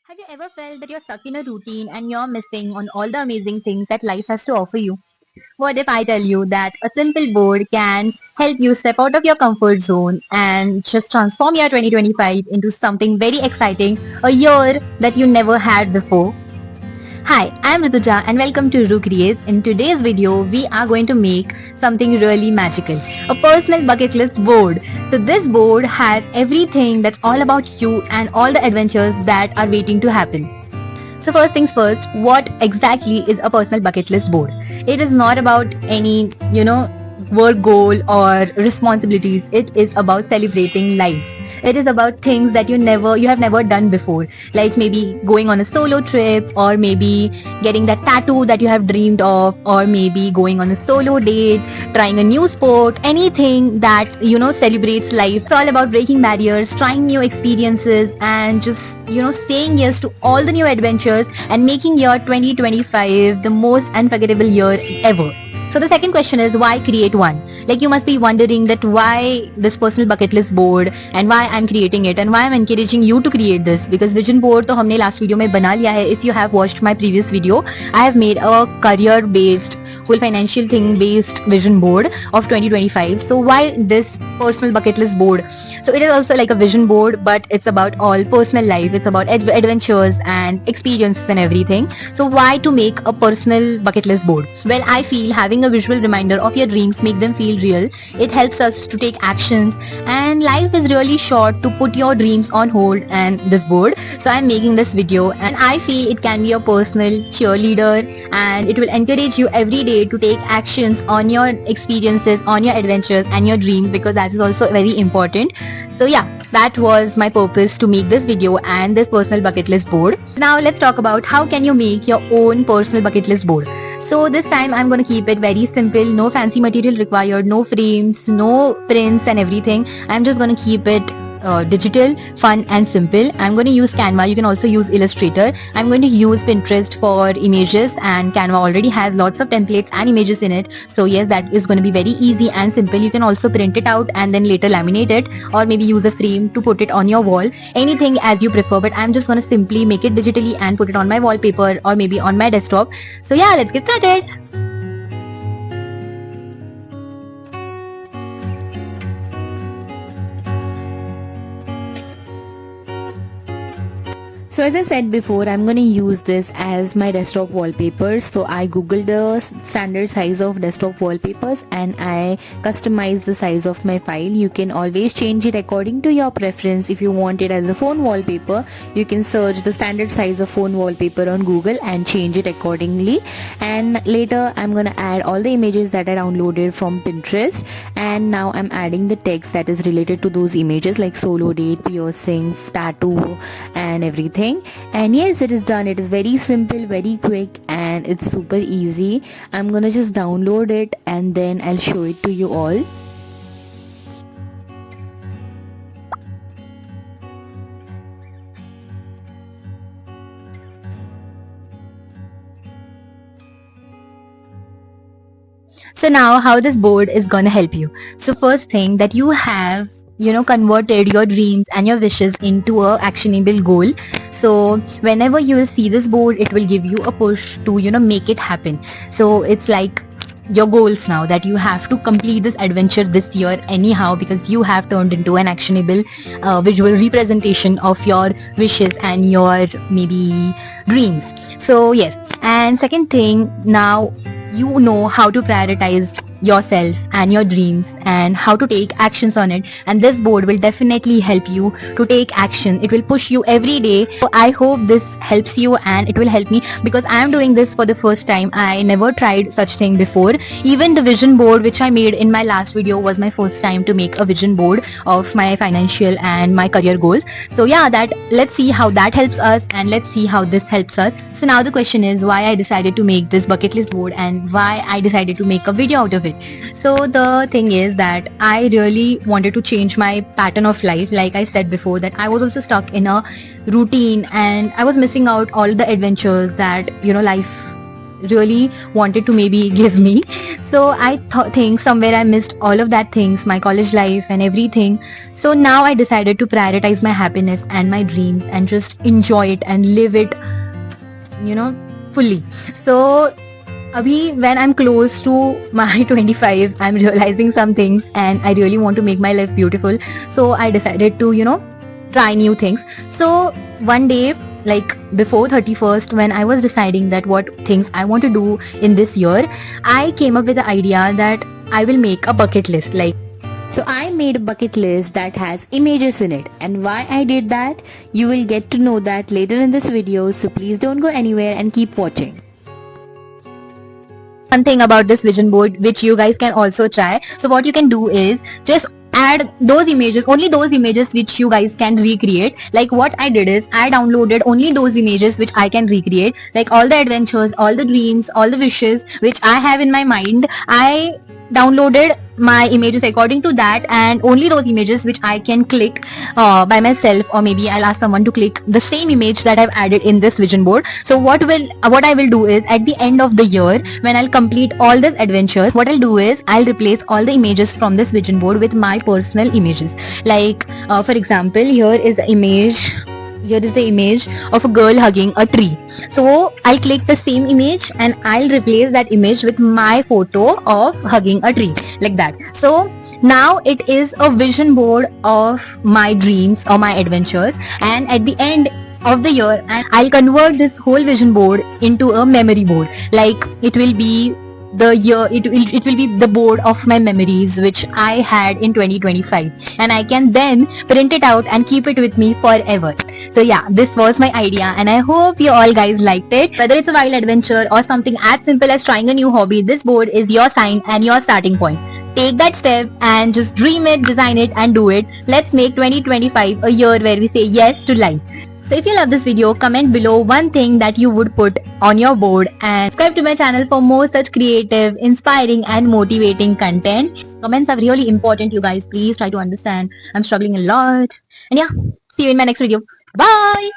Have you ever felt that you're stuck in a routine and you're missing on all the amazing things that life has to offer you? What if I tell you that a simple board can help you step out of your comfort zone and just transform your 2025 into something very exciting, a year that you never had before? Hi, I'm Rituja and welcome to Ru Creates. In today's video, we are going to make something really magical, a personal bucket list board. So this board has everything that's all about you and all the adventures that are waiting to happen. So first things first, what exactly is a personal bucket list board? It is not about any, work goal or responsibilities. It is about celebrating life. It is about things that you have never done before, like maybe going on a solo trip, or maybe getting that tattoo that you have dreamed of, or maybe going on a solo date, trying a new sport, anything that celebrates life. It's all about breaking barriers, trying new experiences, and just saying yes to all the new adventures and making your 2025 the most unforgettable year ever. So the second question is, why create one? Like, you must be wondering that why this personal bucket list board and why I'm creating it and why I'm encouraging you to create this, because vision board तो हमने last video में बना लिया है. If you have watched my previous video, I have made a career based, full financial thing based vision board of 2025. So why this personal bucket list board? So it is also like a vision board, but it's about all personal life. It's about adventures and experiences and everything. So why to make a personal bucket list board? Well, I feel having a visual reminder of your dreams make them feel real. It helps us to take actions, and life is really short to put your dreams on hold and this board. So I'm making this video, and I feel it can be a personal cheerleader, and it will encourage you every day to take actions on your experiences, on your adventures and your dreams, because that is also very important. So yeah, that was my purpose to make this video and this personal bucket list board. Now let's talk about how can you make your own personal bucket list board. So this time I'm going to keep it very simple, no fancy material required, no frames, no prints and everything. I'm just going to keep it digital, fun and simple. I'm going to use Canva. You can also use Illustrator. I'm going to use Pinterest for images, and Canva already has lots of templates and images in it. So yes, that is going to be very easy and simple. You can also print it out and then later laminate it, or maybe use a frame to put it on your wall. Anything as you prefer, but I'm just going to simply make it digitally and put it on my wallpaper or maybe on my desktop. So yeah, let's get started. So as I said before, I'm going to use this as my desktop wallpapers. So I googled the standard size of desktop wallpapers and I customized the size of my file. You can always change it according to your preference. If you want it as a phone wallpaper, you can search the standard size of phone wallpaper on Google and change it accordingly. And later I'm going to add all the images that I downloaded from Pinterest, and now I'm adding the text that is related to those images, like solo date, piercing, tattoo and everything. And yes, it is done. It is very simple, very quick, and it's super easy. I'm gonna just download it and then I'll show it to you all. So now how this board is going to help you. So first thing, that you have converted your dreams and your wishes into a actionable goal. So whenever you will see this board, it will give you a push to make it happen. So it's like your goals now, that you have to complete this adventure this year anyhow, because you have turned into an actionable visual representation of your wishes and your maybe dreams. So yes, and second thing, now you know how to prioritize yourself and your dreams and how to take actions on it, and this board will definitely help you to take action. It will push you every day. So I hope this helps you, and it will help me because I am doing this for the first time. I never tried such thing before. Even the vision board which I made in my last video was my first time to make a vision board of my financial and my career goals. So yeah, that let's see how that helps us, and let's see how this helps us. So now the question is, why I decided to make this bucket list board and why I decided to make a video out of it. So the thing is that I really wanted to change my pattern of life. Like I said before, that I was also stuck in a routine and I was missing out all the adventures that life really wanted to maybe give me. So I think somewhere I missed all of that things, my college life and everything. So now I decided to prioritize my happiness and my dreams and just enjoy it and live it, fully. So Abhi, when I'm close to my 25, I'm realizing some things and I really want to make my life beautiful. So I decided to, try new things. So one day, like before 31st, when I was deciding that what things I want to do in this year, I came up with the idea that I will make a bucket list. Like, So I made a bucket list that has images in it, and why I did that, you will get to know that later in this video, so please don't go anywhere and keep watching. one thing about this vision board which you guys can also try. So what you can do is just add those images, only those images which you guys can recreate. Like what I did is I downloaded only those images which I can recreate, like all the adventures, all the dreams, all the wishes which I have in my mind. I downloaded my images according to that, and only those images which I can click by myself, or maybe I'll ask someone to click the same image that I've added in this vision board. So what I will do is at the end of the year, when I'll complete all these adventures, what I'll do is I'll replace all the images from this vision board with my personal images. Like for example, here is the image of a girl hugging a tree. So I'll click the same image and I'll replace that image with my photo of hugging a tree, like that. So now it is a vision board of my dreams or my adventures, and at the end of the year, I'll convert this whole vision board into a memory board. Like it will be it will be the board of my memories which I had in 2025, and I can then print it out and keep it with me forever. So yeah, this was my idea, and I hope you all guys liked it. Whether it's a wild adventure or something as simple as trying a new hobby, this board is your sign and your starting point. Take that step and just dream it, design it, and do it. Let's make 2025 a year where we say yes to life. So if you love this video, comment below one thing that you would put on your board, and subscribe to my channel for more such creative, inspiring and motivating content. Comments are really important, you guys. Please try to understand. I'm struggling a lot. And yeah, see you in my next video. Bye!